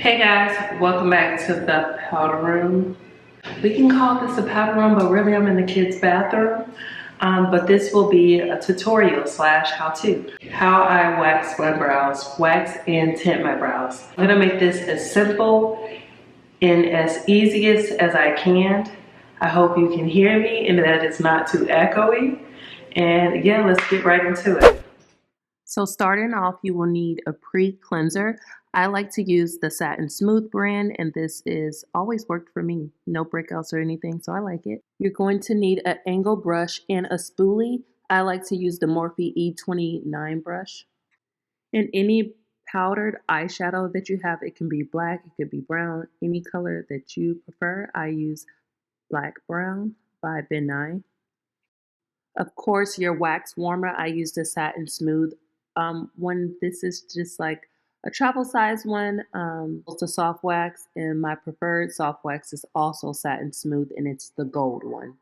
Hey guys, welcome back to the powder room. We can call this a powder room, but really I'm in the kids' bathroom. But this will be a tutorial slash how-to. How I wax my brows, wax and tint my brows. I'm gonna make this as simple and as easy as I can. I hope you can hear me and that it's not too echoey. And yeah, let's get right into it. So starting off, you will need a pre-cleanser. I like to use the Satin Smooth brand, and this is always worked for me. No breakouts or anything, so I like it. You're going to need an angle brush and a spoolie. I like to use the Morphe E29 brush. And any powdered eyeshadow that you have, it can be black, it could be brown, any color that you prefer. I use Black Brown by Ben Nye. Of course, your wax warmer, I use the Satin Smooth one. This is just like a travel size one. It's a soft wax, and my preferred soft wax is also Satin Smooth, and it's the gold one.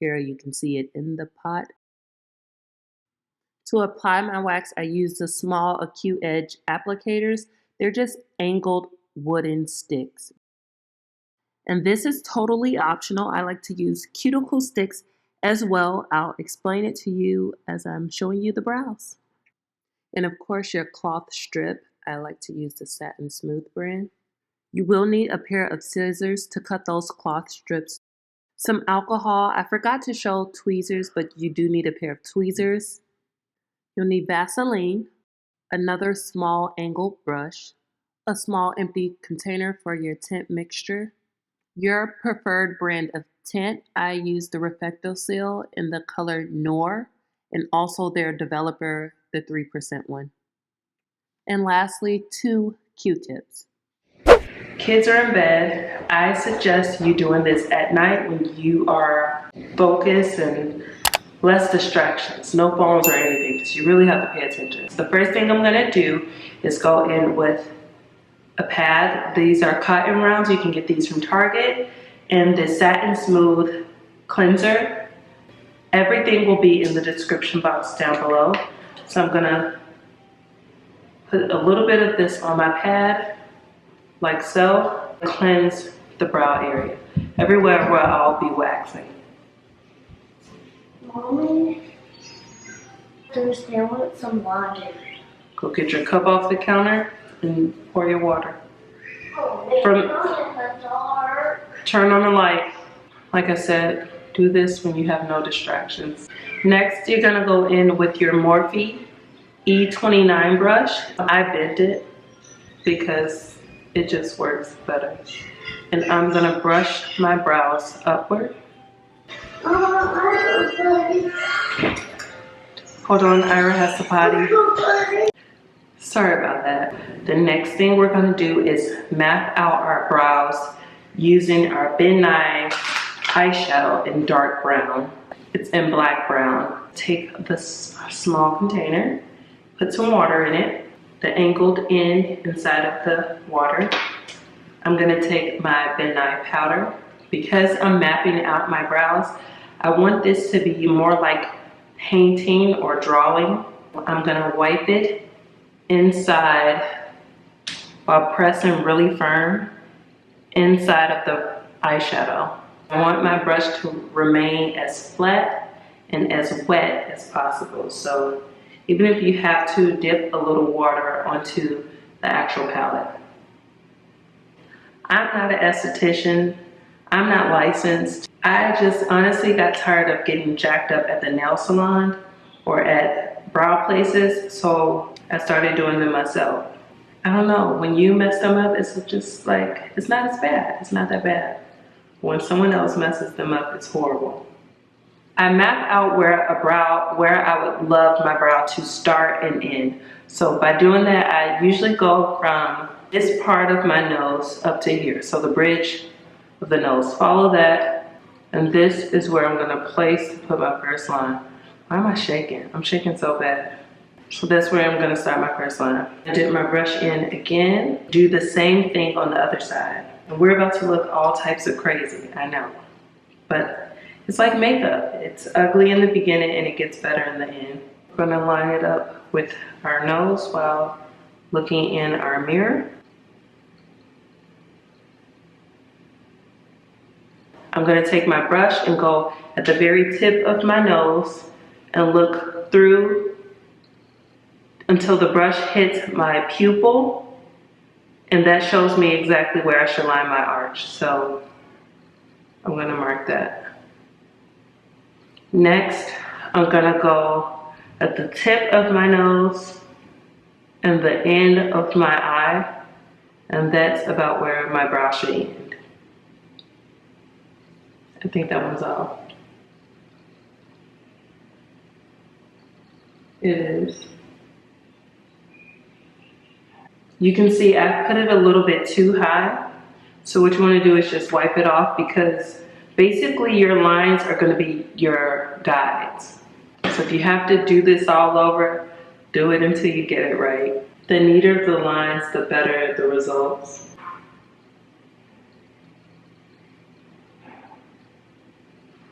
Here you can see it in the pot. To apply my wax, I use the small acute edge applicators. They're just angled wooden sticks. And this is totally optional. I like to use cuticle sticks as well. I'll explain it to you as I'm showing you the brows. And of course, your cloth strip. I like to use the Satin Smooth brand. You will need a pair of scissors to cut those cloth strips. Some alcohol. I forgot to show tweezers, but you do need a pair of tweezers. You'll need Vaseline, another small angled brush, a small empty container for your tint mixture, your preferred brand of tint. I use the Reflecto Seal in the color Noir, and also their developer, the 3% one. And lastly, 2 Q-tips. Kids are in bed. I suggest you doing this at night when you are focused and less distractions, no phones or anything, because you really have to pay attention. So the first thing I'm gonna do is go in with a pad. These are cotton rounds. You can get these from Target. And the Satin Smooth cleanser. Everything will be in the description box down below. So I'm gonna put a little bit of this on my pad, like so. Cleanse the brow area, everywhere where I'll be waxing. Mommy, Thursday, I want some water. Go get your cup off the counter and pour your water. Turn on the light. Like I said, do this when you have no distractions. Next, you're gonna go in with your Morphe E29 brush. I bent it because it just works better. And I'm gonna brush my brows upward. Hold on, Ira has the potty. Sorry about that. The next thing we're gonna do is map out our brows using our Ben Nye eyeshadow in dark brown. It's in black brown. Take this small container, put some water in it, the angled end inside of the water. I'm gonna take my Ben Nye powder. Because I'm mapping out my brows, I want this to be more like painting or drawing. I'm gonna wipe it inside while pressing really firm inside of the eyeshadow. I want my brush to remain as flat and as wet as possible. So even if you have to dip a little water onto the actual palette. I'm not an esthetician. I'm not licensed. I just honestly got tired of getting jacked up at the nail salon or at brow places, so I started doing them myself. I don't know, when you mess them up, it's just like, it's not as bad. It's not that bad. When someone else messes them up, it's horrible. I map out where I would love my brow to start and end. So by doing that, I usually go from this part of my nose up to here. So the bridge of the nose, follow that. And this is where I'm gonna put my first line. Why am I shaking? I'm shaking so bad. So that's where I'm gonna start my first line. I dip my brush in again. Do the same thing on the other side. And we're about to look all types of crazy, I know. But it's like makeup. It's ugly in the beginning and it gets better in the end. We're gonna line it up with our nose while looking in our mirror. I'm going to take my brush and go at the very tip of my nose and look through until the brush hits my pupil, and that shows me exactly where I should line my arch. So I'm going to mark that. Next, I'm going to go at the tip of my nose and the end of my eye, and that's about where my brow should end. I think that one's off. It is. You can see I put it a little bit too high. So what you want to do is just wipe it off, because basically your lines are going to be your guides. So if you have to do this all over, do it until you get it right. The neater the lines, the better the results.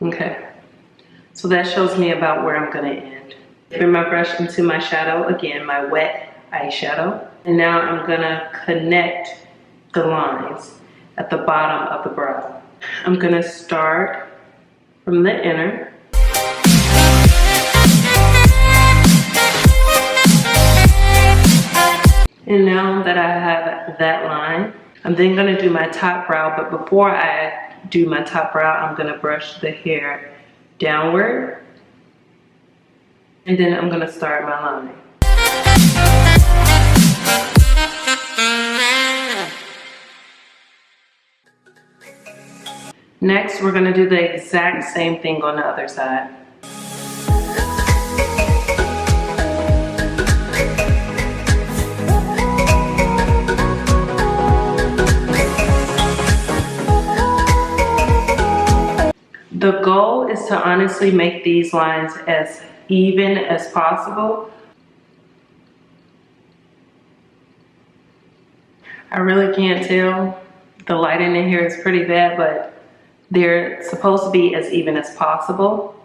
Okay, so that shows me about where I'm going to end. Bring my brush into my shadow, again, my wet eyeshadow. And now I'm going to connect the lines at the bottom of the brow. I'm going to start from the inner. And now that I have that line, I'm then going to do my top brow. But before I do my top brow, I'm going to brush the hair downward. And then I'm going to start my line. Next, we're going to do the exact same thing on the other side. The goal is to honestly make these lines as even as possible. I really can't tell. The lighting in here is pretty bad, but they're supposed to be as even as possible.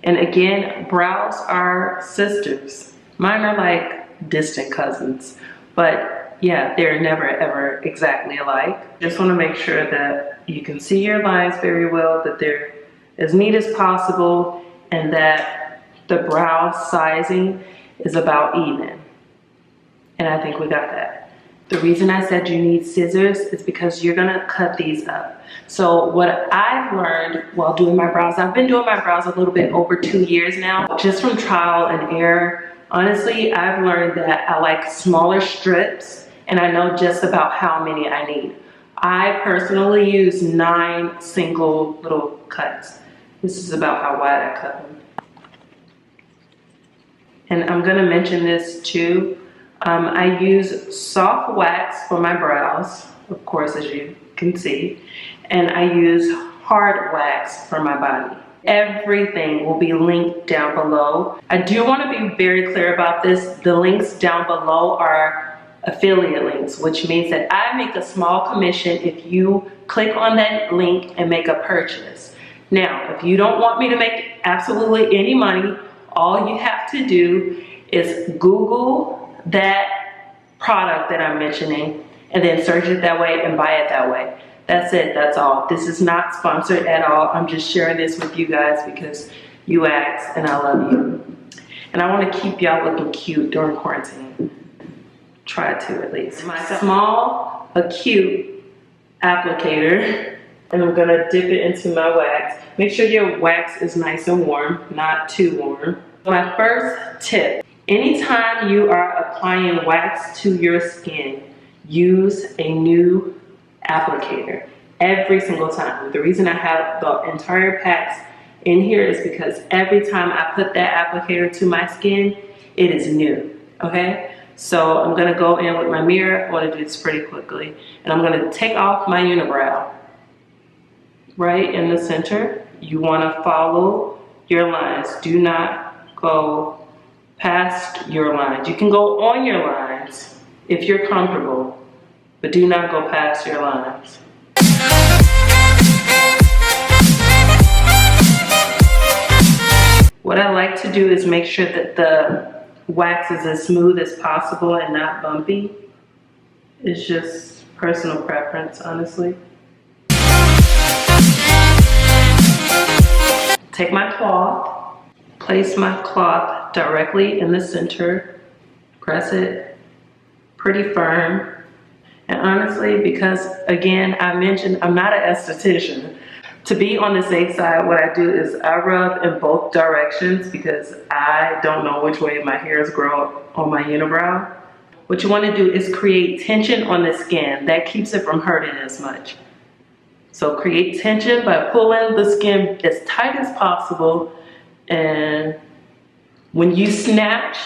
And again, brows are sisters. Mine are like distant cousins, but yeah, they're never ever exactly alike. Just want to make sure that you can see your lines very well, that they're as neat as possible, and that the brow sizing is about even. And I think we got that. The reason I said you need scissors is because you're gonna cut these up. So what I've learned while doing my brows, I've been doing my brows a little bit over 2 years now, just from trial and error. Honestly, I've learned that I like smaller strips, and I know just about how many I need. I personally use 9 single little cuts. This is about how wide I cut them. And I'm gonna mention this too. I use soft wax for my brows, of course, as you can see, and I use hard wax for my body. Everything will be linked down below. I do want to be very clear about this. The links down below are affiliate links, which means that I make a small commission if you click on that link and make a purchase. Now, if you don't want me to make absolutely any money, all you have to do is Google that product that I'm mentioning and then search it that way and buy it that way. That's it, that's all. This is not sponsored at all. I'm just sharing this with you guys because you asked and I love you. And I want to keep y'all looking cute during quarantine. Try to at least. My small, acute applicator, and I'm gonna dip it into my wax. Make sure your wax is nice and warm, not too warm. My first tip, anytime you are applying wax to your skin, use a new applicator every single time. The reason I have the entire packs in here is because every time I put that applicator to my skin, it is new, okay? So I'm gonna go in with my mirror. I wanna do this pretty quickly. And I'm gonna take off my unibrow. Right in the center, you wanna follow your lines. Do not go past your lines. You can go on your lines if you're comfortable, but do not go past your lines. What I like to do is make sure that the wax is as smooth as possible and not bumpy. It's just personal preference, honestly. Take my cloth, place my cloth directly in the center, press it pretty firm. And honestly, because again, I mentioned I'm not an esthetician. To be on the safe side, what I do is I rub in both directions because I don't know which way my hairs grow on my unibrow. What you want to do is create tension on the skin. That keeps it from hurting as much. So create tension by pulling the skin as tight as possible. And when you snatch,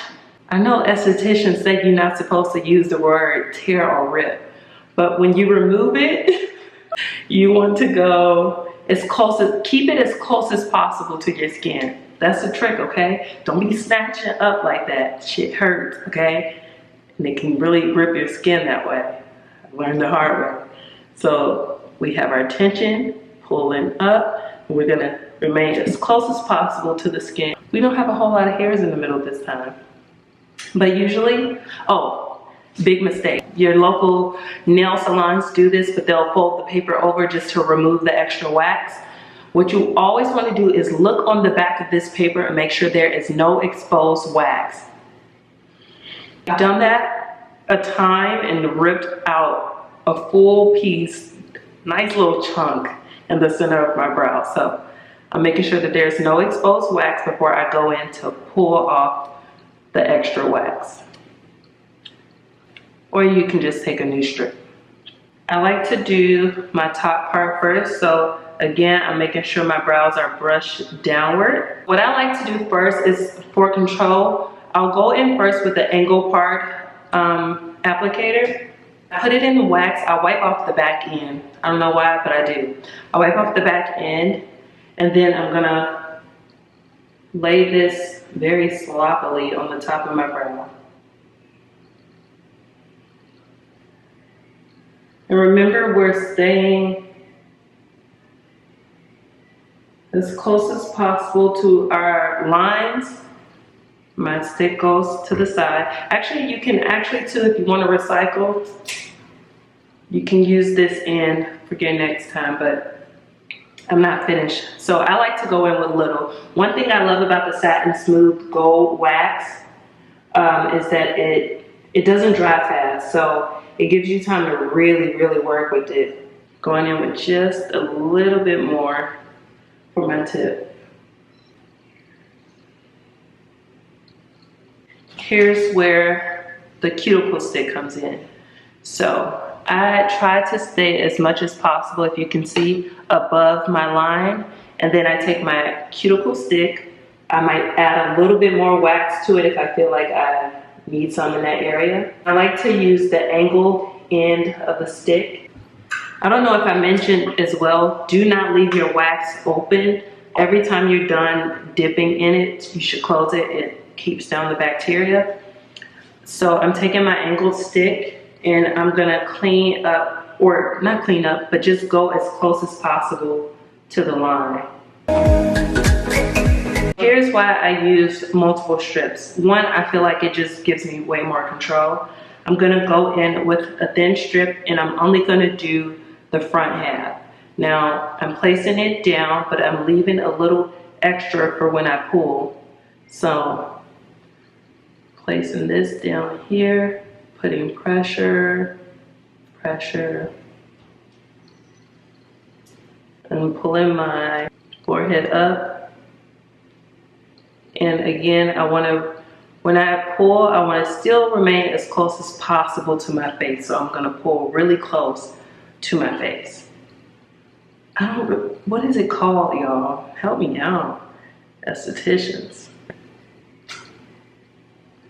I know estheticians say you're not supposed to use the word tear or rip, but when you remove it, you want to go as close as, keep it as close as possible to your skin. That's the trick, okay? Don't be snatching up like that. Shit hurts, okay? And it can really rip your skin that way. I learned the hard way. So we have our tension pulling up, and we're gonna remain as close as possible to the skin. We don't have a whole lot of hairs in the middle this time. But usually, big mistake. Your local nail salons do this, but they'll fold the paper over just to remove the extra wax. What you always want to do is look on the back of this paper and make sure there is no exposed wax. I've done that a time and ripped out a full piece, nice little chunk in the center of my brow. So I'm making sure that there's no exposed wax before I go in to pull off the extra wax. Or you can just take a new strip. I like to do my top part first. So again, I'm making sure my brows are brushed downward. What I like to do first is, for control, I'll go in first with the angle part applicator. I put it in the wax. I wipe off the back end. I don't know why, but I do. I wipe off the back end, and then I'm gonna lay this very sloppily on the top of my brow. And remember, we're staying as close as possible to our lines. My stick goes to the side. Actually, you can too, if you want to recycle, you can use this end for your next time, but I'm not finished. So I like to go in with little. One thing I love about the Satin Smooth Gold Wax is that it doesn't dry fast. So it gives you time to really, really work with it. Going in with just a little bit more for my tip. Here's where the cuticle stick comes in. So I try to stay as much as possible, if you can see, above my line. And then I take my cuticle stick. I might add a little bit more wax to it if I feel like I need some in that area. I like to use the angled end of the stick. I don't know if I mentioned as well, do not leave your wax open. Every time you're done dipping in it, you should close it. It keeps down the bacteria. So I'm taking my angled stick and I'm gonna clean up, or not clean up, but just go as close as possible to the line. Here's why I use multiple strips. One, I feel like it just gives me way more control. I'm gonna go in with a thin strip and I'm only gonna do the front half. Now, I'm placing it down, but I'm leaving a little extra for when I pull. So, placing this down here, putting pressure, pressure, and pulling my forehead up. And again, when I pull, I want to still remain as close as possible to my face. So I'm gonna pull really close to my face. What is it called, y'all? Help me out, estheticians.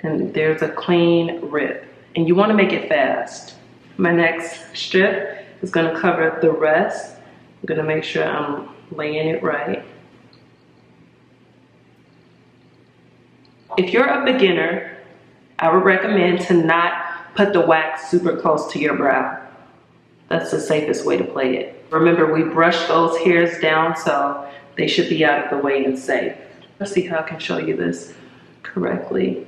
And there's a clean rip. And you want to make it fast. My next strip is going to cover the rest. I'm going to make sure I'm laying it right. If you're a beginner, I would recommend to not put the wax super close to your brow. That's the safest way to play it. Remember, we brush those hairs down, so they should be out of the way and safe. Let's see how I can show you this correctly.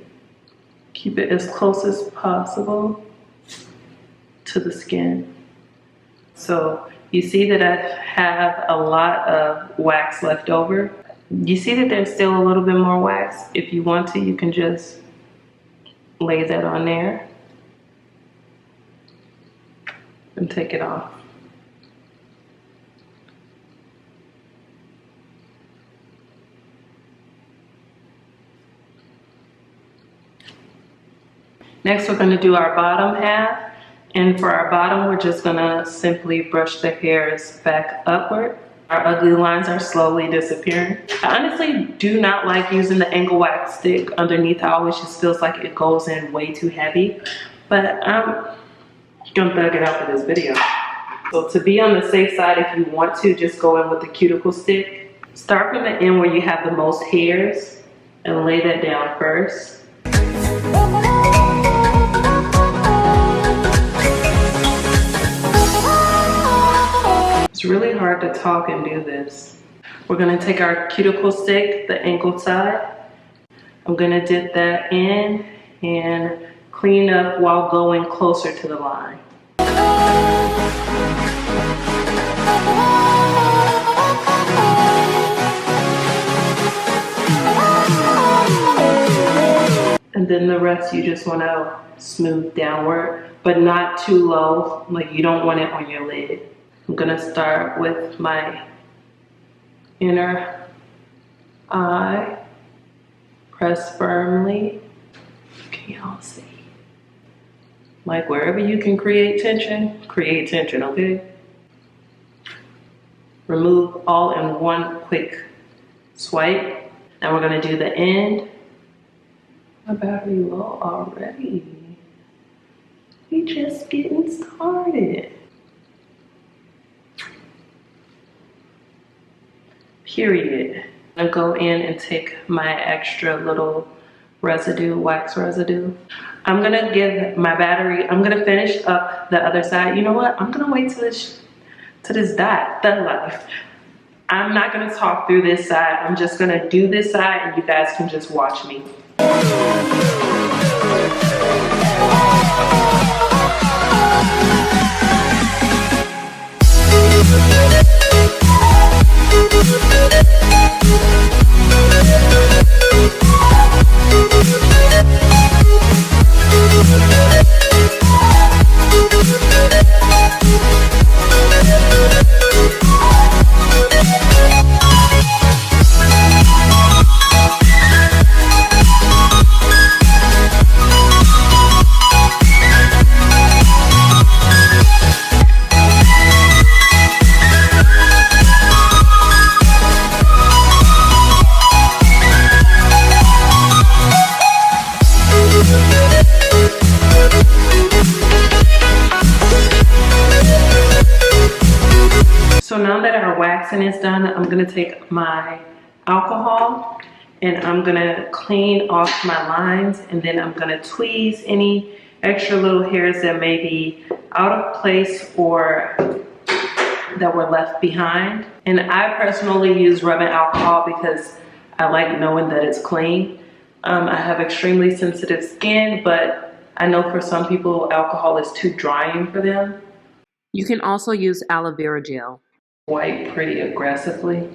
Keep it as close as possible to the skin. So you see that I have a lot of wax left over. You see that there's still a little bit more wax. If you want to, you can just lay that on there and take it off. Next, we're going to do our bottom half. And for our bottom, we're just going to simply brush the hairs back upward. Our ugly lines are slowly disappearing. I honestly do not like using the angle wax stick underneath. I always just feels like it goes in way too heavy. But I'm gonna thug it out for this video. So to be on the safe side, if you want to, just go in with the cuticle stick. Start from the end where you have the most hairs and lay that down first. It's really hard to talk and do this. We're gonna take our cuticle stick, the ankle side. I'm gonna dip that in and clean up while going closer to the line. And then the rest you just wanna smooth downward, but not too low, like you don't want it on your lid. I'm gonna start with my inner eye, press firmly. Can y'all see? Like wherever you can create tension, okay? Remove all in one quick swipe. Now we're gonna do the end. My battery low already. We just getting started. Period. I'm gonna go in and take my extra little residue, wax residue. I'm gonna give my battery, I'm gonna finish up the other side. You know what? I'm gonna wait till this dot, the life. I'm not gonna talk through this side. I'm just gonna do this side and you guys can just watch me. So now that our waxing is done, I'm gonna take my alcohol and I'm gonna clean off my lines, and then I'm gonna tweeze any extra little hairs that may be out of place or that were left behind. And I personally use rubbing alcohol because I like knowing that it's clean. I have extremely sensitive skin, but I know for some people alcohol is too drying for them. You can also use aloe vera gel. Wipe pretty aggressively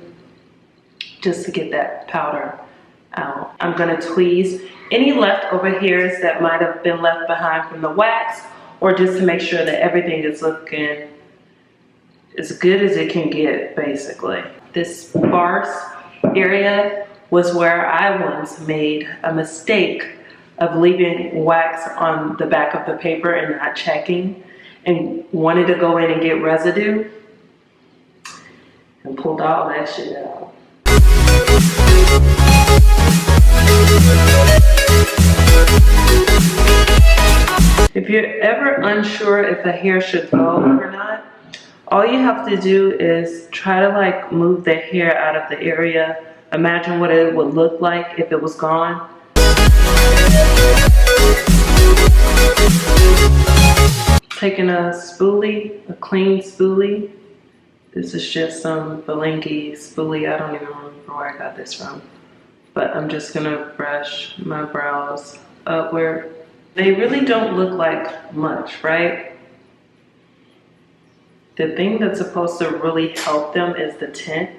just to get that powder out. I'm gonna tweeze any leftover hairs that might have been left behind from the wax, or just to make sure that everything is looking as good as it can get, basically. This sparse area was where I once made a mistake of leaving wax on the back of the paper and not checking, and wanted to go in and get residue and pulled all that shit out. If you're ever unsure if a hair should go or not, all you have to do is try to like move the hair out of the area. Imagine what it would look like if it was gone. Taking a spoolie, a clean spoolie. This is just some Belenki spoolie. I don't even remember where I got this from. But I'm just gonna brush my brows upward. They really don't look like much, right? The thing that's supposed to really help them is the tint.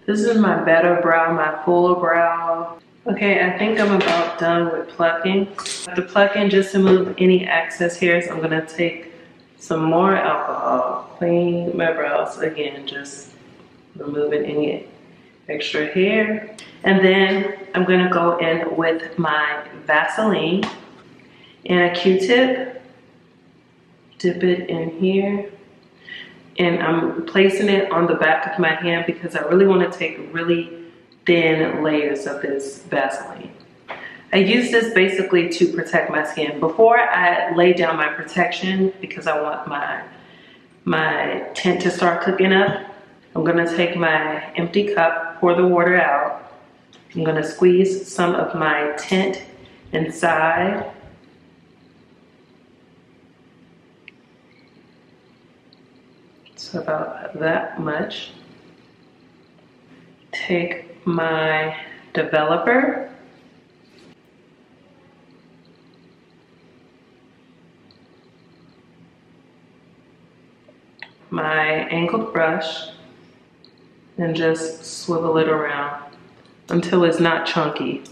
This is my better brow, my fuller brow. Okay, I think I'm about done with plucking. After plucking, just to remove any excess hairs, I'm gonna take some more alcohol, clean my brows again, just removing any extra hair. And then I'm gonna go in with my Vaseline and a Q-tip, dip it in here. And I'm placing it on the back of my hand because I really want to take really thin layers of this Vaseline. I use this basically to protect my skin. Before I lay down my protection, because I want my tint to start cooking up, I'm gonna take my empty cup, pour the water out. I'm gonna squeeze some of my tint inside. So about that much. Take my developer. My angled brush, and just swivel it around until it's not chunky,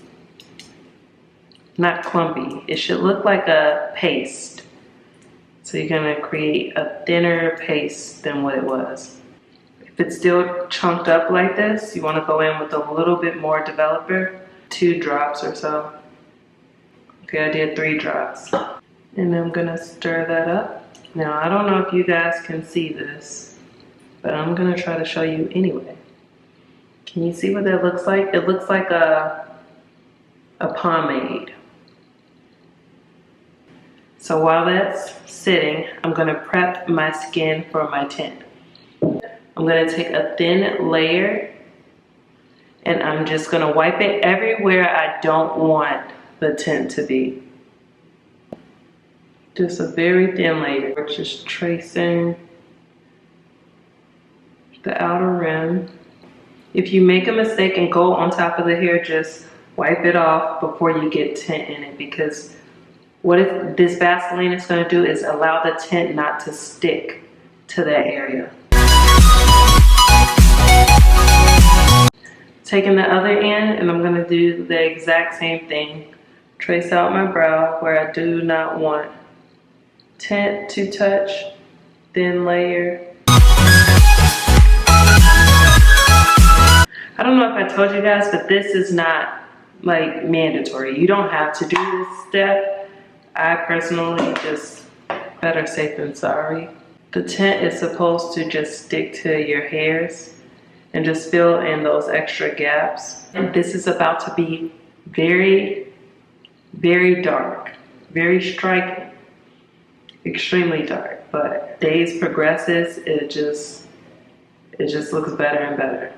not clumpy. It should look like a paste. So you're gonna create a thinner paste than what it was. If it's still chunked up like this, you wanna go in with a little bit more developer, 2 drops or so. Okay, I did 3 drops. And I'm gonna stir that up. Now, I don't know if you guys can see this, but I'm gonna try to show you anyway. Can you see what that looks like? It looks like a pomade. So while that's sitting, I'm gonna prep my skin for my tint. I'm gonna take a thin layer and I'm just gonna wipe it everywhere I don't want the tint to be. Just a very thin layer. We're just tracing the outer rim. If you make a mistake and go on top of the hair, just wipe it off before you get tint in it, because what this Vaseline is going to do is allow the tint not to stick to that area. Taking the other end, and I'm going to do the exact same thing. Trace out my brow where I do not want tint to touch, thin layer. I don't know if I told you guys, but this is not like mandatory. You don't have to do this step. I personally just better safe than sorry. The tint is supposed to just stick to your hairs and just fill in those extra gaps. And this is about to be very, very dark, very striking, extremely dark. But days progresses, it just looks better and better.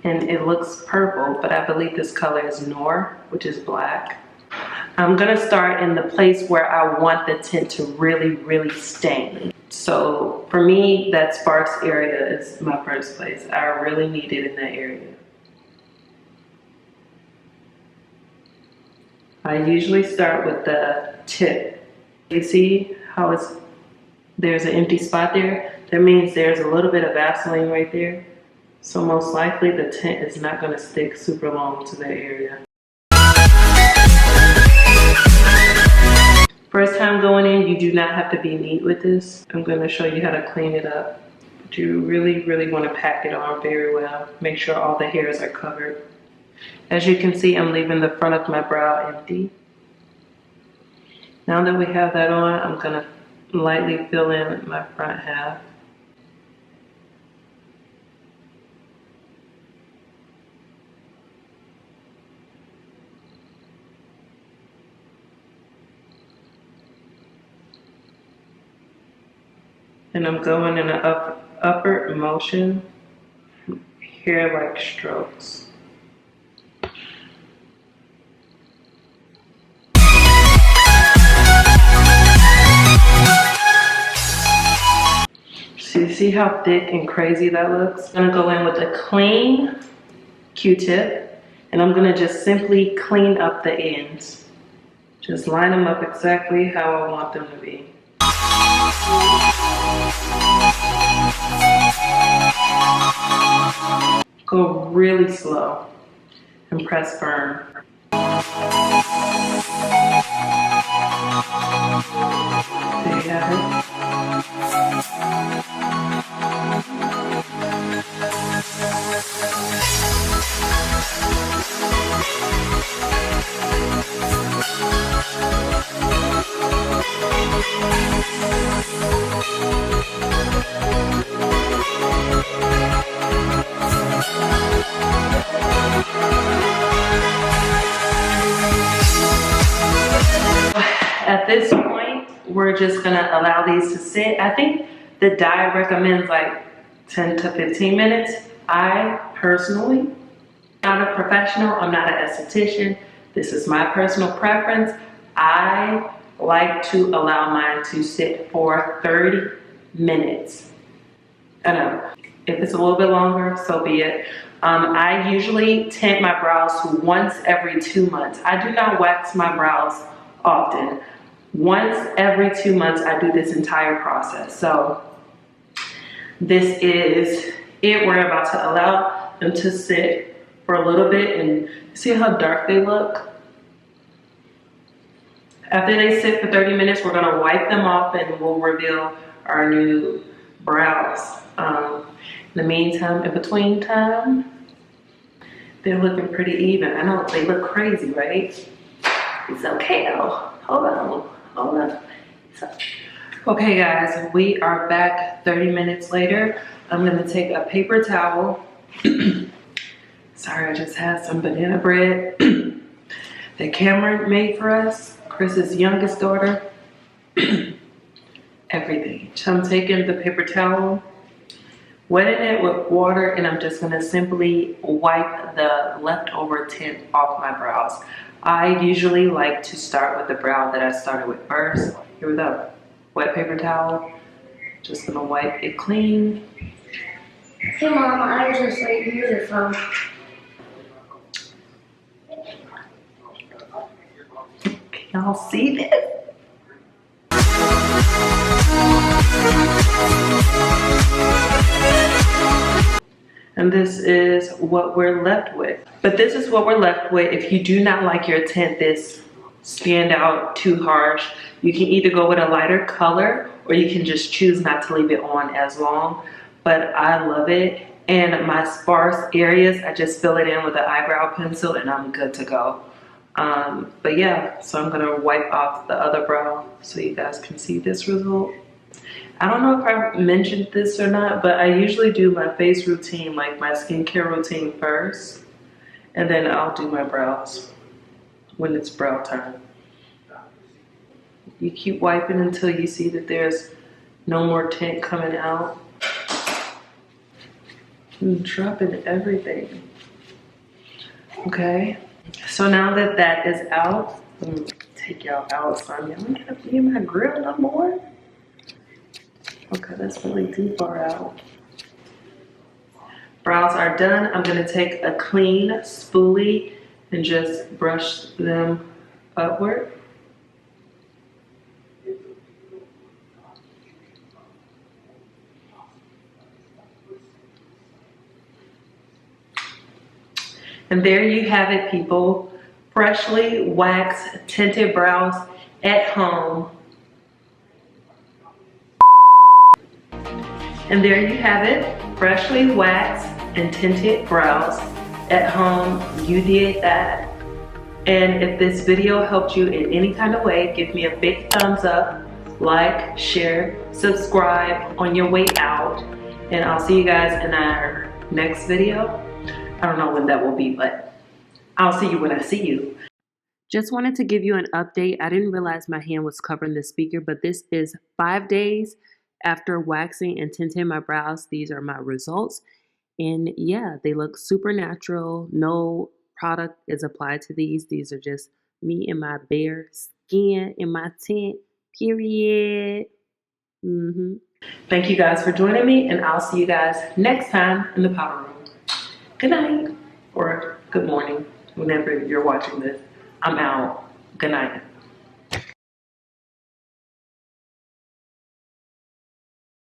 And it looks purple, but I believe this color is Noir, which is black. I'm gonna start in the place where I want the tint to really, really stain. So for me, that sparse area is my first place. I really need it in that area. I usually start with the tip. You see how there's an empty spot there? That means there's a little bit of Vaseline right there. So most likely the tint is not gonna stick super long to that area. First time going in, you do not have to be neat with this. I'm gonna show you how to clean it up. But you really, really wanna pack it on very well. Make sure all the hairs are covered. As you can see, I'm leaving the front of my brow empty. Now that we have that on, I'm gonna lightly fill in my front half. And I'm going in an upward motion, hair-like strokes. So you see how thick and crazy that looks? I'm gonna go in with a clean Q-tip, and I'm gonna just simply clean up the ends. Just line them up exactly how I want them to be. Go really slow and press firm. There you have it. At this point, we're just gonna allow these to sit. I think the diet recommends like 10 to 15 minutes. I personally, not a professional, I'm not an esthetician. This is my personal preference. I like to allow mine to sit for 30 minutes. I know, if it's a little bit longer, so be it. I usually tint my brows once every 2 months. I do not wax my brows often. Once every 2 months, I do this entire process. So this is it. We're about to allow them to sit for a little bit and see how dark they look. After they sit for 30 minutes, we're gonna wipe them off and we'll reveal our new brows. In the meantime, in between time, they're looking pretty even. I know they look crazy, right? It's okay though. Hold on. Okay guys, we are back 30 minutes later. I'm gonna take a paper towel. Sorry, I just had some banana bread that Cameron made for us, Chris's youngest daughter. Everything. So I'm taking the paper towel, wetting it with water, and I'm just gonna simply wipe the leftover tint off my brows. I usually like to start with the brow that I started with first. Here we go. Wet paper towel. Just gonna wipe it clean. Hey Mom, I just like use your phone. Can y'all see this? And this is what we're left with. But this is what we're left with. If you do not like your tint this stand out too harsh, you can either go with a lighter color or you can just choose not to leave it on as long. But I love it. And my sparse areas, I just fill it in with an eyebrow pencil and I'm good to go. But yeah, so I'm gonna wipe off the other brow so you guys can see this result. I don't know if I mentioned this or not, but I usually do my face routine, like my skincare routine first, and then I'll do my brows when it's brow time. You keep wiping until you see that there's no more tint coming out. I'm dropping everything. Okay, so now that that is out, let me take y'all out so I'm not gonna be in my grill no more. Okay, that's really too far out. Brows are done. I'm gonna take a clean spoolie and just brush them upward. And there you have it, people. Freshly waxed tinted brows at home. And there you have it, freshly waxed and tinted brows at home. You did that. And if this video helped you in any kind of way, give me a big thumbs up, like, share, subscribe on your way out. And I'll see you guys in our next video. I don't know when that will be, but I'll see you when I see you. Just wanted to give you an update. I didn't realize my hand was covering the speaker, but this is 5 days after waxing and tinting my brows. These are my results. And yeah, they look super natural. No product is applied to these. These are just me and my bare skin in my tint, period. Thank you guys for joining me, and I'll see you guys next time in the powder room. Good night, or good morning, whenever you're watching this. I'm out. Good night.